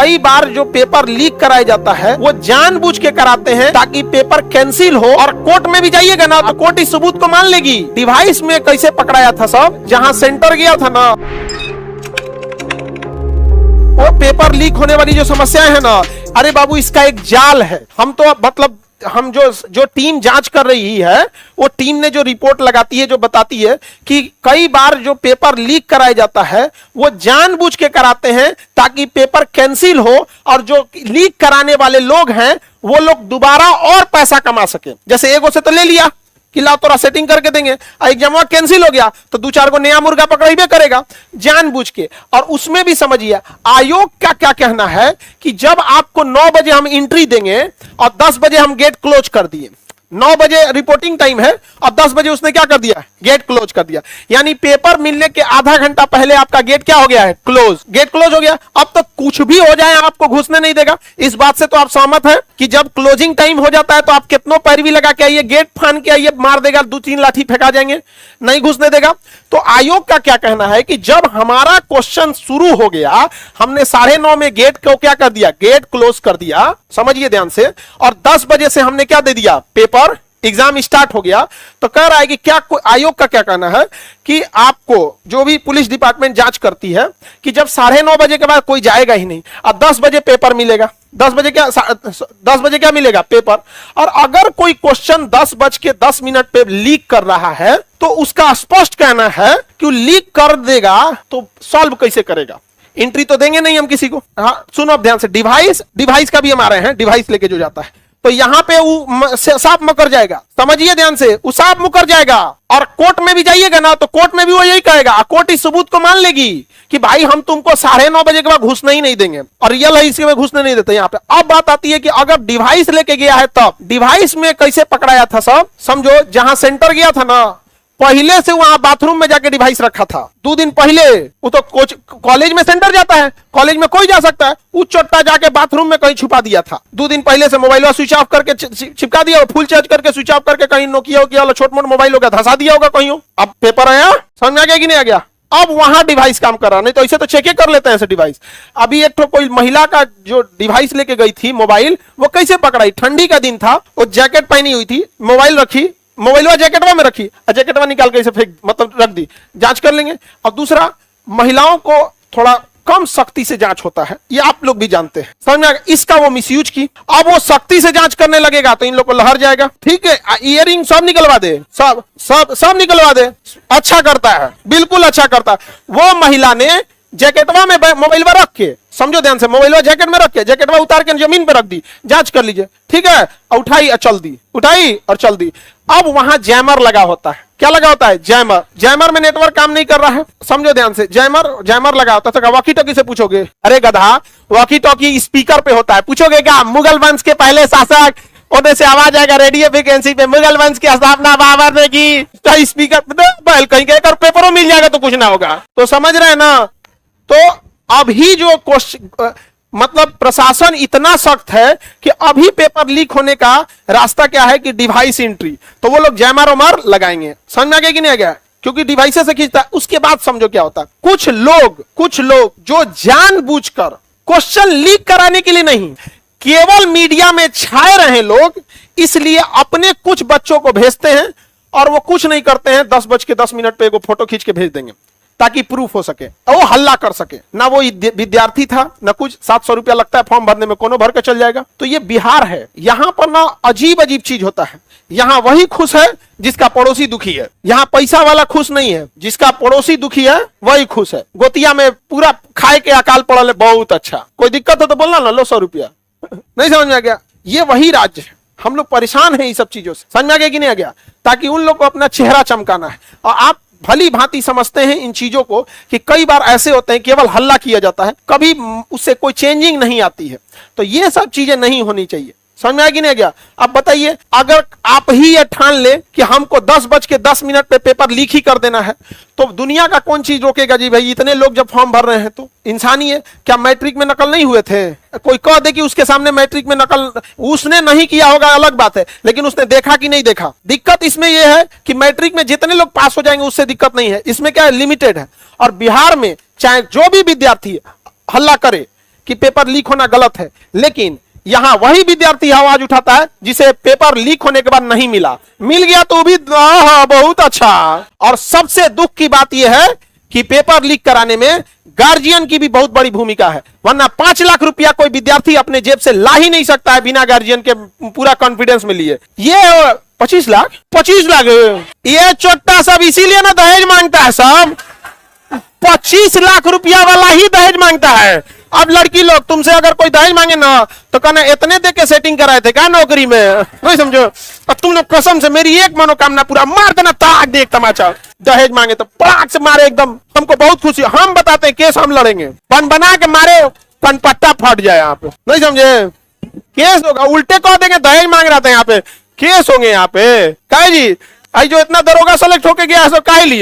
कई बार जो paper leak कराया जाता है वो जानबूझ के कराते हैं ताकि पेपर कैंसिल हो, और कोर्ट में भी जाइएगा ना तो कोर्ट इस सबूत को मान लेगी। डिवाइस में कैसे पकड़ाया था सब, जहां सेंटर गया था ना, वो पेपर लीक होने वाली जो समस्याएं है ना, अरे बाबू इसका एक जाल है। हम तो मतलब हम जो टीम जांच कर रही है, वो टीम ने जो रिपोर्ट लगाती है, जो बताती है कि कई बार जो पेपर लीक कराया जाता है वो जानबूझ के कराते हैं ताकि पेपर कैंसिल हो, और जो लीक कराने वाले लोग हैं वो लोग दोबारा और पैसा कमा सके। जैसे एगो से तो ले लिया कि ला तोरा सेटिंग करके देंगे, एग्जाम कैंसिल हो गया तो दो चार को नया मुर्गा पकड़ाइबे करेगा जानबूझ के। और उसमें भी समझिए आयोग का क्या कहना है कि जब आपको 9 बजे हम एंट्री देंगे और 10 बजे हम गेट क्लोज कर दिए, 9 बजे रिपोर्टिंग टाइम है और 10 बजे उसने क्या कर दिया, गेट क्लोज कर दिया, यानी पेपर मिलने के आधा घंटा पहले आपका गेट क्या हो गया है, क्लोज। गेट क्लोज हो गया, अब तो कुछ भी हो जाए आपको घुसने नहीं देगा। इस बात से तो आप सहमत हैं कि जब क्लोजिंग टाइम हो जाता है तो आप कितनों पैरवी लगा के आइए, गेट फान के आइए, मार देगा, 2-3 लाठी फेंका जाएंगे, नहीं घुसने देगा। तो आयोग का क्या कहना है कि जब हमारा क्वेश्चन शुरू हो गया, हमने 9:30 में गेट को क्या कर दिया, गेट क्लोज कर दिया, समझिए ध्यान से, और 10 बजे से हमने क्या दे दिया, पेपर एग्जाम स्टार्ट हो गया। तो कह रहा है कि क्या आयोग का क्या कहना है कि आपको जो भी पुलिस डिपार्टमेंट जांच करती है कि जब 9:30 बजे के बाद कोई जाएगा ही नहीं, अब 10 बजे पेपर मिलेगा, 10 बजे क्या मिलेगा, पेपर। और अगर कोई क्वेश्चन 10:10 पे लीक कर रहा है तो उसका स्पष्ट कहना है कि लीक कर देगा तो सॉल्व कैसे करेगा, एंट्री तो देंगे नहीं हम किसी को। हाँ सुनो अब ध्यान से, डिवाइस का भी हम आ रहे हैं, डिवाइस लेके जो जाता है तो यहां पे वो साफ मुकर जाएगा, समझिए ध्यान से, वो साफ मुकर जाएगा। और कोर्ट में भी जाइएगा ना तो कोर्ट में भी वो यही कहेगा, कोर्ट इस सबूत को मान लेगी कि भाई हम तुमको 9:30 बजे के बाद घुसने ही नहीं देंगे, और रियल है इसके में घुसने नहीं देते। यहाँ पे अब बात आती है कि अगर डिवाइस लेके गया है तब डिवाइस में कैसे पकड़ाया था सब, समझो जहां सेंटर गया था ना, पहले से वहां बाथरूम में जाके डिवाइस रखा था 2 दिन पहले। वो तो कॉलेज में सेंटर जाता है, कॉलेज में कोई जा सकता है, वो चट्टा जाके बाथरूम में कहीं छुपा दिया था 2 दिन पहले से, मोबाइल स्विच ऑफ करके चिपका दिया, फुल चार्ज करके स्विच ऑफ करके कहीं नोकिया वाला छोट मोट मोबाइल होगा धसा दिया होगा कहीं। अब पेपर आया, समझ में आ गया कि नहीं आ गया, अब वहां डिवाइस काम कर रहा, नहीं तो ऐसे तो चेक कर लेते हैं ऐसे डिवाइस। अभी एक तो कोई महिला का जो डिवाइस लेके गई थी मोबाइल, वो कैसे पकड़ाई, ठंडी का दिन था, वो जैकेट पहनी हुई थी, मोबाइल रखी, मोबाइलवा जैकेटवा में रखी, जैकेटवा निकाल के इसे फेंक मतलब रख दी, जांच कर लेंगे। और दूसरा, महिलाओं को थोड़ा कम सख्ती से जांच होता है, ये आप लोग भी जानते हैं, समझ में आ गया। इसका वो मिसयूज की, अब वो सख्ती से जांच करने लगेगा तो इन लोग को लहर जाएगा। ठीक है, इयररिंग सब निकलवा दे, सब निकलवा दे, अच्छा करता है, बिल्कुल अच्छा करता है। वो महिला ने जैकेटवा में मोबाइलवा रख के, समझो ध्यान से, मोबाइलवा जैकेट में रख के, जैकेटवा उतार के जमीन पे रख दी, जांच कर लीजिए, ठीक है, उठाई और चल दी, उठाई और चल दी। अब वहां जैमर लगा होता है, क्या लगा होता है, जैमर। जैमर में नेटवर्क काम नहीं कर रहा है, समझो ध्यान से, जैमर लगा होता है। वॉकी टॉकी से पूछोगे, अरे गधा, वॉकी टॉकी स्पीकर पे होता है, पूछोगे क्या, मुगल वंश के पहले शासक, उधर से आवाज आएगा रेडियो फ्रिक्वेंसी पे, मुगल वंश की स्थापना बाबर ने की, तो स्पीकर कहीं कहकर पेपरों मिल जाएगा तो कुछ ना होगा। तो समझ रहे हैं ना। तो अभी जो क्वेश्चन मतलब प्रशासन इतना सख्त है कि अभी पेपर लीक होने का रास्ता क्या है कि डिवाइस एंट्री, तो वो लोग जैमर उमर लगाएंगे, समझ में आ गया कि नहीं आ गया, क्योंकि डिवाइस से खींचता है। उसके बाद समझो क्या होता है, कुछ लोग जो जानबूझकर क्वेश्चन लीक कराने के लिए नहीं, केवल मीडिया में छाए रहे लोग, इसलिए अपने कुछ बच्चों को भेजते हैं, और वो कुछ नहीं करते हैं, 10:10 पे एक फोटो खींच के भेज देंगे ताकि प्रूफ हो सके, वो हल्ला कर सके। ना वो विद्यार्थी था ना कुछ, 700 रुपया लगता है फॉर्म भरने में, कोनो भर के चल जाएगा। तो ये बिहार है, यहां पर ना अजीब चीज होता है। यहां वही खुश है जिसका पड़ोसी दुखी है, यहां पैसा वाला खुश नहीं है, जिसका पड़ोसी दुखी है वही खुश है। गोतिया में पूरा खाए के अकाल पड़ल है, बहुत अच्छा, कोई दिक्कत हो तो बोलना ना, लो 100 रुपया। नहीं समझ में आ गया, ये वही राज्य है। हम लोग परेशान हैं इन सब चीजों से, समझ में आ गया कि नहीं आ गया, ताकि उन लोग को अपना चेहरा चमकाना है। और आप भली भांति समझते हैं इन चीजों को कि कई बार ऐसे होते हैं केवल हल्ला किया जाता है, कभी उससे कोई चेंजिंग नहीं आती है। तो ये सब चीजें नहीं होनी चाहिए, समझ में आ गया नहीं गया। अब बताइए, अगर आप ही ये ठान ले कि हमको 10:10 पे पेपर लीक ही कर देना है, तो दुनिया का कौन चीज रोकेगा जी भाई, इतने लोग जब फॉर्म भर रहे हैं तो इंसानी है। क्या मैट्रिक में नकल नहीं हुए थे, कोई कह दे कि उसके सामने मैट्रिक में नकल उसने नहीं किया होगा अलग बात है, लेकिन उसने देखा कि नहीं देखा। दिक्कत इसमें यह है कि मैट्रिक में जितने लोग पास हो जाएंगे उससे दिक्कत नहीं है, इसमें क्या है, लिमिटेड है। और बिहार में चाहे जो भी विद्यार्थी हल्ला करे कि पेपर लीक होना गलत है, लेकिन यहां वही विद्यार्थी आवाज उठाता है जिसे पेपर लीक होने के बाद नहीं मिला, मिल गया तो भी बहुत अच्छा। और सबसे दुख की बात यह है कि पेपर लीक कराने में गार्जियन की भी बहुत बड़ी भूमिका है, वरना 5 लाख रुपया कोई विद्यार्थी अपने जेब से ला ही नहीं सकता है बिना गार्जियन के पूरा कॉन्फिडेंस में लिए। ये 25 लाख ये चोट्टा सब इसीलिए ना दहेज मांगता है, सब 25 लाख रुपया वाला ही दहेज मांगता है। अब लड़की लोग तुमसे अगर कोई दहेज मांगे ना तो कहना इतने दे के सेटिंग कराए थे क्या नौकरी में, नहीं समझो। अब तुम लोग कसम से मेरी एक मनोकामना पूरा मार देना, ताक देख तमाचा। दहेज मांगे तो पड़ाक से मारे एकदम, हमको बहुत खुशी, हम बताते हैं केस हम लड़ेंगे, बना के मारे कनपट्टा फट जाए यहाँ पे, नहीं समझे, केस होगा। उल्टे कह देंगे दहेज मांग रहा था यहाँ पे, केस होंगे यहाँ पे। काहे जी, आई जो इतना दरोगा सेलेक्ट होके गया है सब काहे लिए।